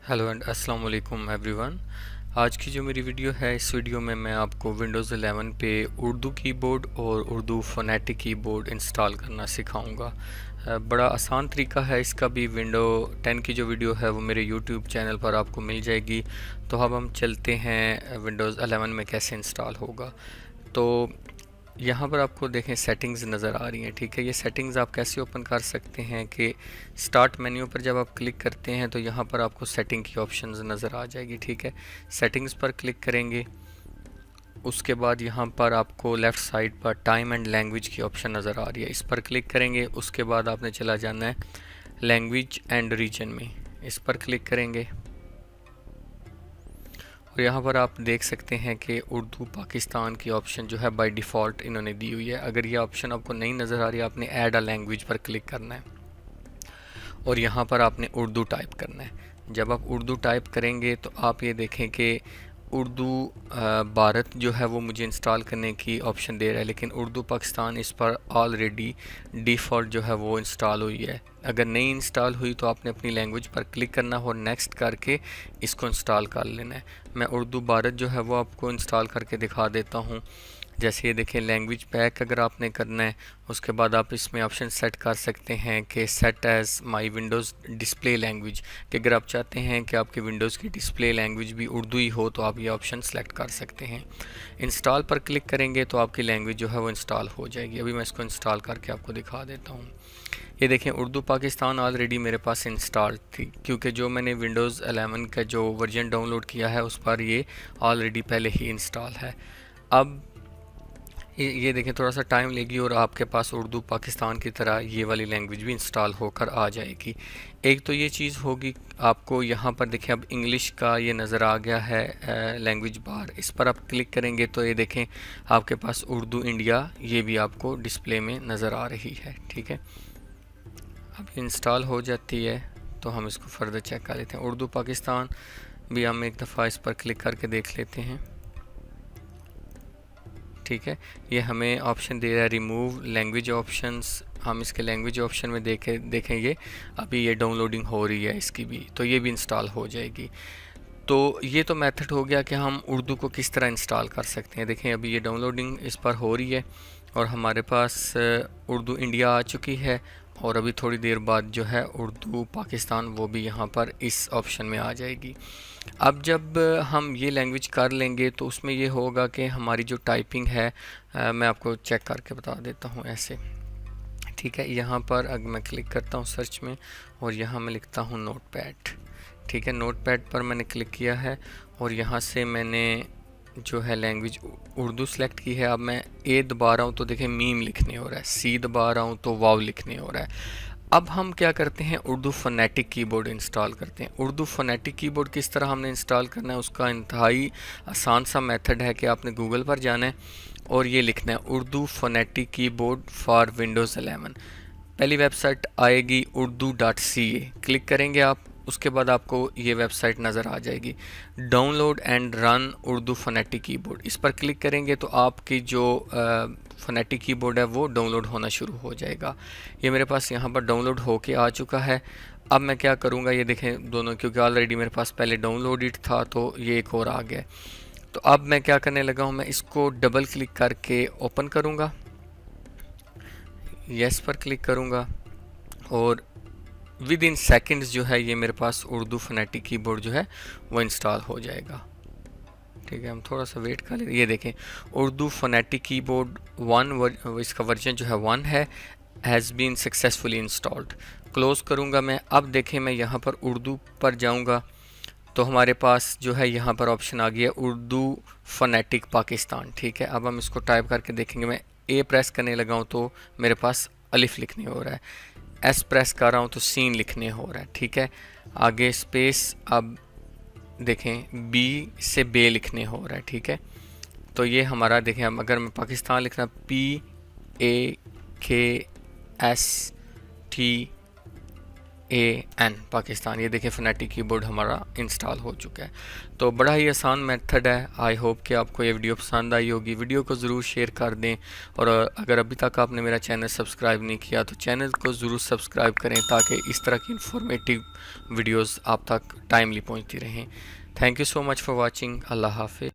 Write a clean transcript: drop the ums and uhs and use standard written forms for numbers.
Hello and अस्सलाम वालेकुम everyone. आज की जो मेरी वीडियो है, इस वीडियो में मैं आपको विंडोज़ 11 पे उर्दू कीबोर्ड और उर्दू फ़ोनेटिक कीबोर्ड इंस्टॉल करना सिखाऊंगा। बड़ा आसान तरीका है इसका भी। विंडो 10 की जो वीडियो है वो मेरे यूट्यूब चैनल पर आपको मिल जाएगी। तो अब हम चलते हैं विंडोज़ 11 में कैसे इंस्टॉल होगा। तो यहाँ पर आपको देखें सेटिंग्स नज़र आ रही हैं, ठीक है। ये सेटिंग्स आप कैसे ओपन कर सकते हैं कि स्टार्ट मेन्यू पर जब आप क्लिक करते हैं तो यहाँ पर आपको सेटिंग की ऑप्शंस नज़र आ जाएगी, ठीक है। सेटिंग्स पर क्लिक करेंगे, उसके बाद यहाँ पर आपको लेफ़्ट साइड पर टाइम एंड लैंग्वेज की ऑप्शन नज़र आ रही है, इस पर क्लिक करेंगे। उसके बाद आपने चला जाना है लैंग्वेज एंड रीजन में, इस पर क्लिक करेंगे और यहाँ पर आप देख सकते हैं कि उर्दू पाकिस्तान की ऑप्शन जो है बाय डिफ़ॉल्ट इन्होंने दी हुई है। अगर ये ऑप्शन आपको नहीं नज़र आ रही है, आपने ऐड अ लैंग्वेज पर क्लिक करना है और यहाँ पर आपने उर्दू टाइप करना है। जब आप उर्दू टाइप करेंगे तो आप ये देखें कि उर्दू भारत जो है वो मुझे इंस्टॉल करने की ऑप्शन दे रहा है, लेकिन उर्दू पाकिस्तान इस पर ऑलरेडी डिफ़ॉल्ट जो है वो इंस्टॉल हुई है। अगर नहीं इंस्टॉल हुई तो आपने अपनी लैंग्वेज पर क्लिक करना हो और नेक्स्ट करके इसको इंस्टॉल कर लेना है। मैं उर्दू भारत जो है वो आपको इंस्टॉल करके दिखा देता हूँ। जैसे ये देखें, लैंग्वेज पैक अगर आपने करना है, उसके बाद आप इसमें ऑप्शन सेट कर सकते हैं कि सेट एज़ माई विंडोज़ डिस्प्ले लैंग्वेज, कि अगर आप चाहते हैं कि आपकी विंडोज़ की डिस्प्ले लैंग्वेज भी उर्दू ही हो तो आप ये ऑप्शन सेलेक्ट कर सकते हैं। इंस्टॉल पर क्लिक करेंगे तो आपकी लैंग्वेज जो है वो इंस्टॉल हो जाएगी। अभी मैं इसको इंस्टॉल करके आपको दिखा देता हूँ। ये देखें, उर्दू पाकिस्तान ऑलरेडी मेरे पास इंस्टॉल थी, क्योंकि जो मैंने विंडोज़ 11 का जो वर्जन डाउनलोड किया है उस पर ये ऑलरेडी पहले ही इंस्टॉल है। अब ये देखें, थोड़ा सा टाइम लेगी और आपके पास उर्दू पाकिस्तान की तरह ये वाली लैंग्वेज भी इंस्टॉल होकर आ जाएगी। एक तो ये चीज़ होगी, आपको यहाँ पर देखें अब इंग्लिश का ये नज़र आ गया है लैंग्वेज बार, इस पर आप क्लिक करेंगे तो ये देखें आपके पास उर्दू इंडिया ये भी आपको डिस्प्ले में नज़र आ रही है, ठीक है। अब इंस्टॉल हो जाती है तो हम इसको फर्दर चेक कर लेते हैं। उर्दू पाकिस्तान भी हम एक दफ़ा इस पर क्लिक करके देख लेते हैं, ठीक है। ये हमें ऑप्शन दे रहा है रिमूव लैंग्वेज ऑप्शंस। हम इसके लैंग्वेज ऑप्शन में देखेंगे अभी ये डाउनलोडिंग हो रही है इसकी भी, तो ये भी इंस्टॉल हो जाएगी। तो ये तो मेथड हो गया कि हम उर्दू को किस तरह इंस्टॉल कर सकते हैं। देखें अभी ये डाउनलोडिंग इस पर हो रही है और हमारे पास उर्दू इंडिया आ चुकी है और अभी थोड़ी देर बाद जो है उर्दू पाकिस्तान वो भी यहाँ पर इस ऑप्शन में आ जाएगी। अब जब हम ये लैंग्वेज कर लेंगे तो उसमें ये होगा कि हमारी जो टाइपिंग है, मैं आपको चेक करके बता देता हूँ ऐसे, ठीक है। यहाँ पर अगर मैं क्लिक करता हूँ सर्च में और यहाँ मैं लिखता हूँ नोटपैड, ठीक है। नोटपैड पर मैंने क्लिक किया है और यहाँ से मैंने जो है लैंग्वेज उर्दू सेलेक्ट की है। अब मैं ए दबा रहा हूँ तो देखें मीम लिखने हो रहा है, सी दबा रहा हूँ तो वाव लिखने हो रहा है। अब हम क्या करते हैं, उर्दू फ़ोनेटिक कीबोर्ड इंस्टॉल करते हैं। उर्दू फ़ोनेटिक कीबोर्ड किस तरह हमने इंस्टॉल करना है, उसका इंतहाई आसान सा मेथड है कि आपने गूगल पर जाना है और ये लिखना है Urdu phonetic keyboard for Windows 11। पहली वेबसाइट आएगी urdu.ca, क्लिक करेंगे आप, उसके बाद आपको ये वेबसाइट नज़र आ जाएगी download and run Urdu phonetic keyboard. इस पर क्लिक करेंगे तो आपकी जो फ़ोनेटिक कीबोर्ड है वो डाउनलोड होना शुरू हो जाएगा। ये मेरे पास यहाँ पर डाउनलोड होके आ चुका है। अब मैं क्या करूँगा, ये देखें दोनों, क्योंकि ऑलरेडी मेरे पास पहले डाउनलोडेड था तो ये एक और आ गया। तो अब मैं क्या करने लगा हूँ, मैं इसको डबल क्लिक करके ओपन करूँगा, यस पर क्लिक करूँगा और विद इन सेकेंड्स जो है ये मेरे पास उर्दू फ़ोनेटिक कीबोर्ड जो है वो इंस्टॉल हो जाएगा, ठीक है। हम थोड़ा सा वेट कर लेते। ये देखें उर्दू फ़ोनेटिक कीबोर्ड 1 इसका वर्जन जो है 1 है, has been successfully installed. Close करूँगा मैं। अब देखें मैं यहाँ पर उर्दू पर जाऊँगा तो हमारे पास जो है यहाँ पर ऑप्शन आ गया उर्दू फ़ोनेटिक पाकिस्तान, ठीक है। अब हम इसको टाइप करके देखेंगे। मैं ए प्रेस करने लगा हूँ तो मेरे पास अलिफ लिखने हो रहा है, एस प्रेस कर रहा हूँ तो सीन लिखने हो रहा है, ठीक है। आगे स्पेस, अब देखें बी से बे लिखने हो रहा है, ठीक है। तो ये हमारा देखें, अब अगर मैं पाकिस्तान लिखना PAKST FAN पाकिस्तान। ये देखें फोनेटिक कीबोर्ड हमारा इंस्टॉल हो चुका है। तो बड़ा ही आसान मेथड है। आई होप कि आपको ये वीडियो पसंद आई होगी। वीडियो को ज़रूर शेयर कर दें, और अगर अभी तक आपने मेरा चैनल सब्सक्राइब नहीं किया तो चैनल को ज़रूर सब्सक्राइब करें, ताकि इस तरह की इंफॉर्मेटिव वीडियोज़ आप तक टाइमली पहुँचती रहें। Thank you so much for watching. अल्लाह हाफिज़।